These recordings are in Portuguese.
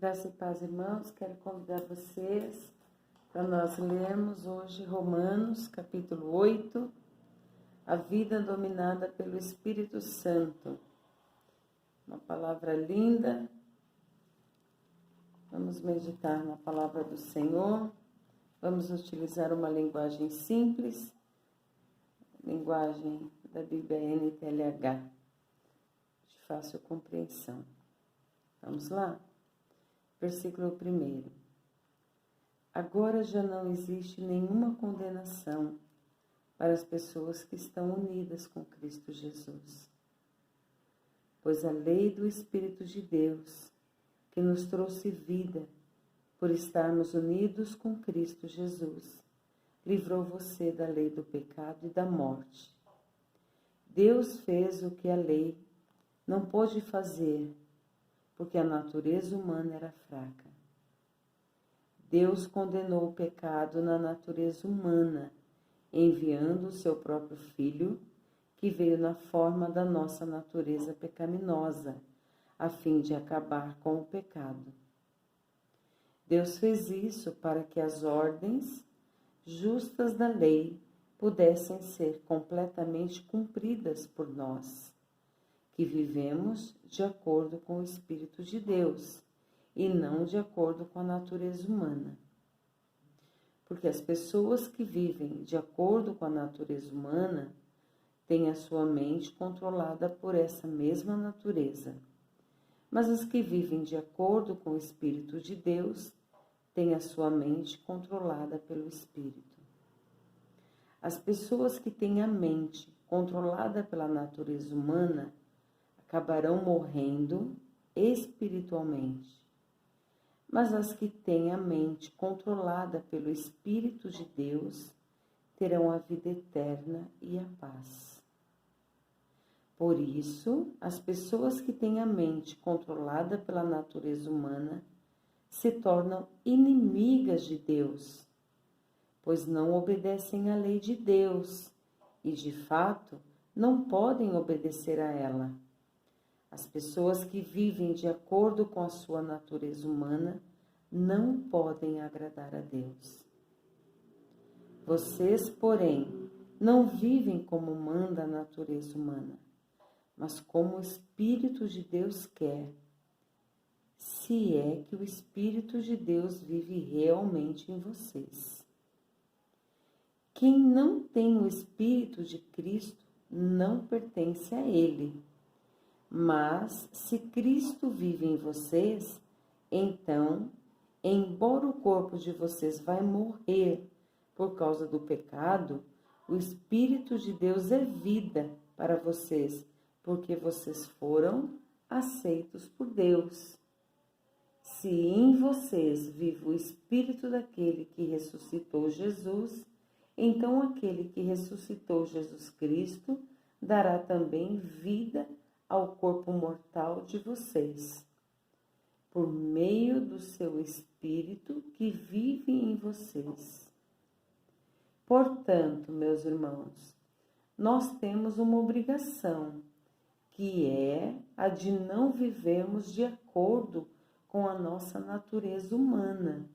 Graça e paz, irmãos. Quero convidar vocês para nós lermos hoje Romanos, capítulo 8, a vida dominada pelo Espírito Santo. Uma palavra linda. Vamos meditar na palavra do Senhor. Vamos utilizar uma linguagem simples, linguagem da Bíblia NTLH, de fácil compreensão. Vamos lá? Versículo 1. Agora já não existe nenhuma condenação para as pessoas que estão unidas com Cristo Jesus. Pois a lei do Espírito de Deus, que nos trouxe vida por estarmos unidos com Cristo Jesus, livrou você da lei do pecado e da morte. Deus fez o que a lei não pôde fazer, porque a natureza humana era fraca. Deus condenou o pecado na natureza humana, enviando o seu próprio Filho, que veio na forma da nossa natureza pecaminosa, a fim de acabar com o pecado. Deus fez isso para que as ordens justas da lei pudessem ser completamente cumpridas por nós, que vivemos de acordo com o Espírito de Deus e não de acordo com a natureza humana. Porque as pessoas que vivem de acordo com a natureza humana têm a sua mente controlada por essa mesma natureza. Mas as que vivem de acordo com o Espírito de Deus têm a sua mente controlada pelo Espírito. As pessoas que têm a mente controlada pela natureza humana acabarão morrendo espiritualmente. Mas as que têm a mente controlada pelo Espírito de Deus terão a vida eterna e a paz. Por isso, as pessoas que têm a mente controlada pela natureza humana se tornam inimigas de Deus, pois não obedecem à lei de Deus e, de fato, não podem obedecer a ela. As pessoas que vivem de acordo com a sua natureza humana não podem agradar a Deus. Vocês, porém, não vivem como manda a natureza humana, mas como o Espírito de Deus quer, se é que o Espírito de Deus vive realmente em vocês. Quem não tem o Espírito de Cristo não pertence a Ele. Mas, se Cristo vive em vocês, então, embora o corpo de vocês vai morrer por causa do pecado, o Espírito de Deus é vida para vocês, porque vocês foram aceitos por Deus. Se em vocês vive o Espírito daquele que ressuscitou Jesus, então aquele que ressuscitou Jesus Cristo dará também vida ao corpo mortal de vocês, por meio do seu Espírito que vive em vocês. Portanto, meus irmãos, nós temos uma obrigação, que é a de não vivermos de acordo com a nossa natureza humana.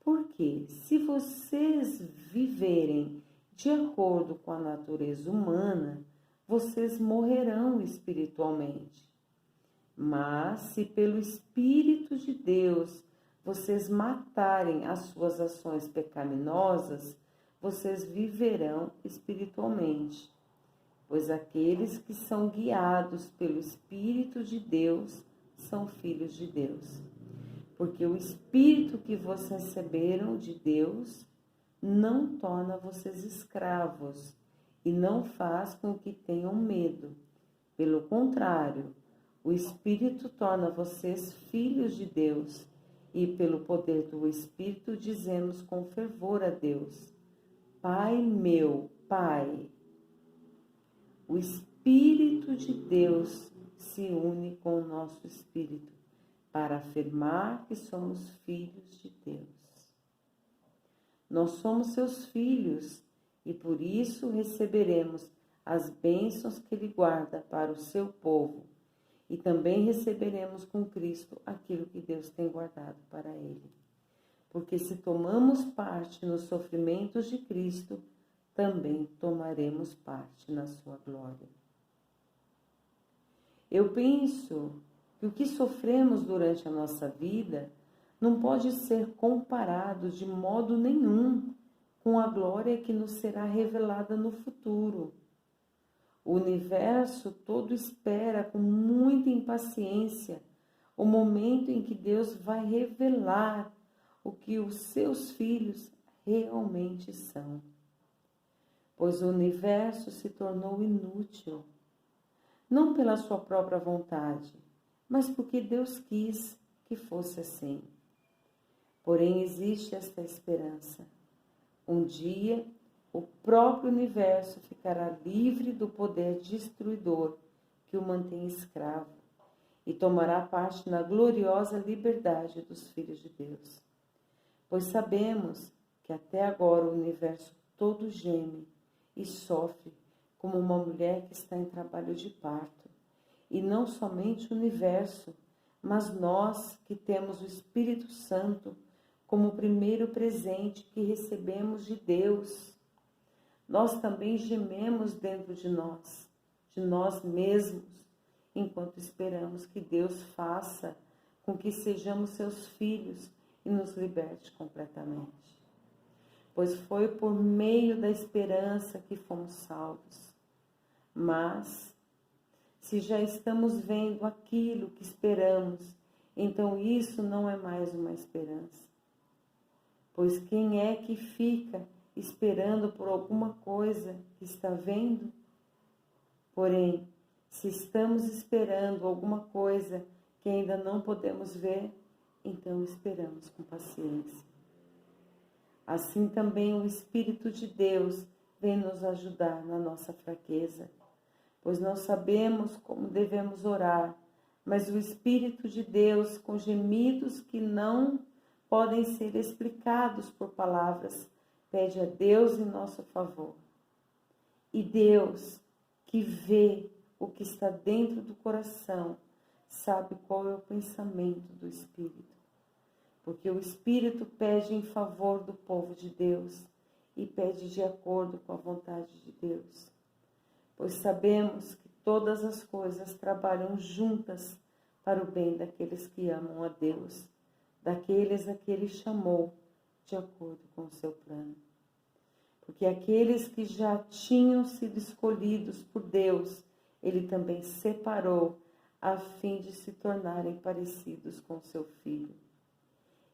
Porque se vocês viverem de acordo com a natureza humana, vocês morrerão espiritualmente. Mas se pelo Espírito de Deus vocês matarem as suas ações pecaminosas, vocês viverão espiritualmente. Pois aqueles que são guiados pelo Espírito de Deus são filhos de Deus. Porque o Espírito que vocês receberam de Deus não torna vocês escravos, e não faz com que tenham medo. Pelo contrário, o Espírito torna vocês filhos de Deus, e pelo poder do Espírito dizemos com fervor a Deus: Pai meu, Pai. O Espírito de Deus se une com o nosso espírito para afirmar que somos filhos de Deus. Nós somos seus filhos, e por isso receberemos as bênçãos que Ele guarda para o seu povo, e também receberemos com Cristo aquilo que Deus tem guardado para Ele. Porque se tomamos parte nos sofrimentos de Cristo, também tomaremos parte na sua glória. Eu penso que o que sofremos durante a nossa vida não pode ser comparado de modo nenhum com a glória que nos será revelada no futuro. O universo todo espera com muita impaciência o momento em que Deus vai revelar o que os seus filhos realmente são. Pois o universo se tornou inútil, não pela sua própria vontade, mas porque Deus quis que fosse assim. Porém, existe esta esperança. Um dia, o próprio universo ficará livre do poder destruidor que o mantém escravo e tomará parte na gloriosa liberdade dos filhos de Deus. Pois sabemos que até agora o universo todo geme e sofre como uma mulher que está em trabalho de parto. E não somente o universo, mas nós que temos o Espírito Santo como o primeiro presente que recebemos de Deus. Nós também gememos dentro de nós mesmos, enquanto esperamos que Deus faça com que sejamos seus filhos e nos liberte completamente. Pois foi por meio da esperança que fomos salvos. Mas, se já estamos vendo aquilo que esperamos, então isso não é mais uma esperança. Pois quem é que fica esperando por alguma coisa que está vendo? Porém, se estamos esperando alguma coisa que ainda não podemos ver, então esperamos com paciência. Assim também o Espírito de Deus vem nos ajudar na nossa fraqueza, pois não sabemos como devemos orar, mas o Espírito de Deus, com gemidos que não podem ser explicados por palavras, pede a Deus em nosso favor. E Deus, que vê o que está dentro do coração, sabe qual é o pensamento do Espírito. Porque o Espírito pede em favor do povo de Deus e pede de acordo com a vontade de Deus. Pois sabemos que todas as coisas trabalham juntas para o bem daqueles que amam a Deus, daqueles a que Ele chamou de acordo com o seu plano. Porque aqueles que já tinham sido escolhidos por Deus, Ele também separou a fim de se tornarem parecidos com seu Filho.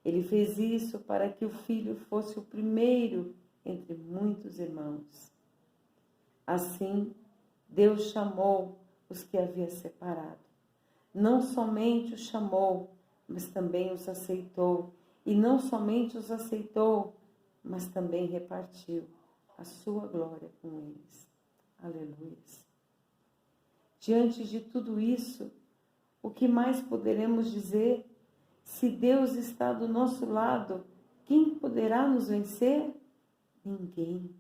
Ele fez isso para que o Filho fosse o primeiro entre muitos irmãos. Assim, Deus chamou os que havia separado. Não somente os chamou, mas também os aceitou. E não somente os aceitou, mas também repartiu a sua glória com eles. Aleluia. Diante de tudo isso, o que mais poderemos dizer? Se Deus está do nosso lado, quem poderá nos vencer? Ninguém.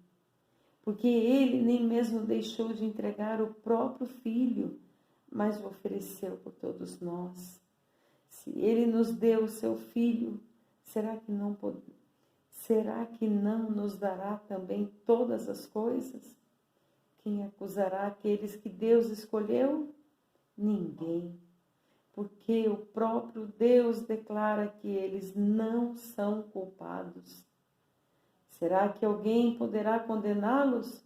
Porque Ele nem mesmo deixou de entregar o próprio Filho, mas o ofereceu por todos nós. Se Ele nos deu o seu Filho, será que não nos dará também todas as coisas? Quem acusará aqueles que Deus escolheu? Ninguém. Porque o próprio Deus declara que eles não são culpados. Será que alguém poderá condená-los?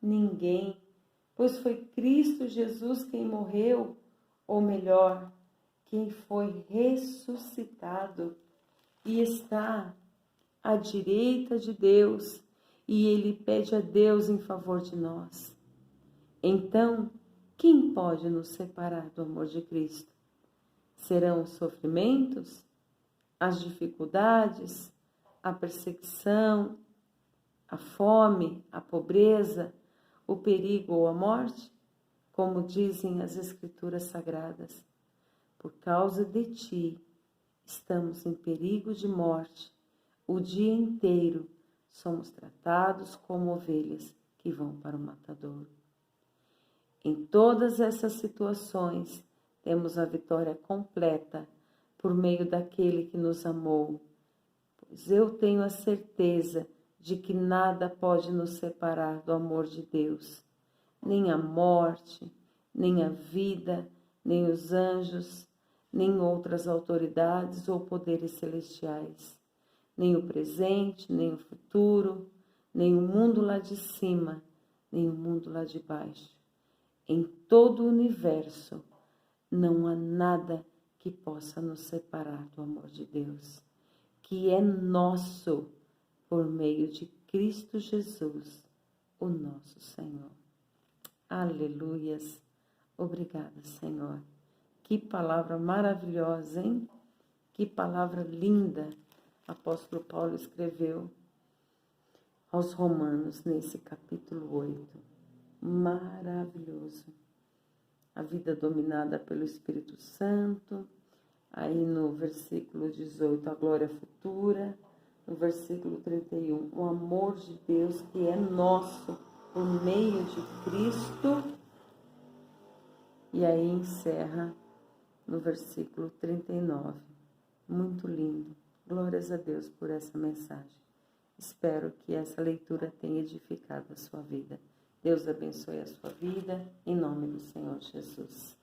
Ninguém, pois foi Cristo Jesus quem morreu, ou melhor, quem foi ressuscitado e está à direita de Deus, e Ele pede a Deus em favor de nós. Então, quem pode nos separar do amor de Cristo? Serão os sofrimentos, as dificuldades, a perseguição, a fome, a pobreza, o perigo ou a morte? Como dizem as Escrituras Sagradas, por causa de ti, estamos em perigo de morte. O dia inteiro somos tratados como ovelhas que vão para o matadouro. Em todas essas situações, temos a vitória completa por meio daquele que nos amou. Pois eu tenho a certeza de que nada pode nos separar do amor de Deus, nem a morte, nem a vida, nem os anjos, nem outras autoridades ou poderes celestiais, nem o presente, nem o futuro, nem o mundo lá de cima, nem o mundo lá de baixo. Em todo o universo, não há nada que possa nos separar do amor de Deus, que é nosso por meio de Cristo Jesus, o nosso Senhor. Aleluias. Obrigada, Senhor. Que palavra maravilhosa, hein? Que palavra linda. O apóstolo Paulo escreveu aos Romanos nesse capítulo 8. Maravilhoso. A vida dominada pelo Espírito Santo. Aí no versículo 18, a glória futura. No versículo 31, o amor de Deus que é nosso por meio de Cristo. E aí encerra no versículo 39. Muito lindo. Glórias a Deus por essa mensagem. Espero que essa leitura tenha edificado a sua vida. Deus abençoe a sua vida, em nome do Senhor Jesus.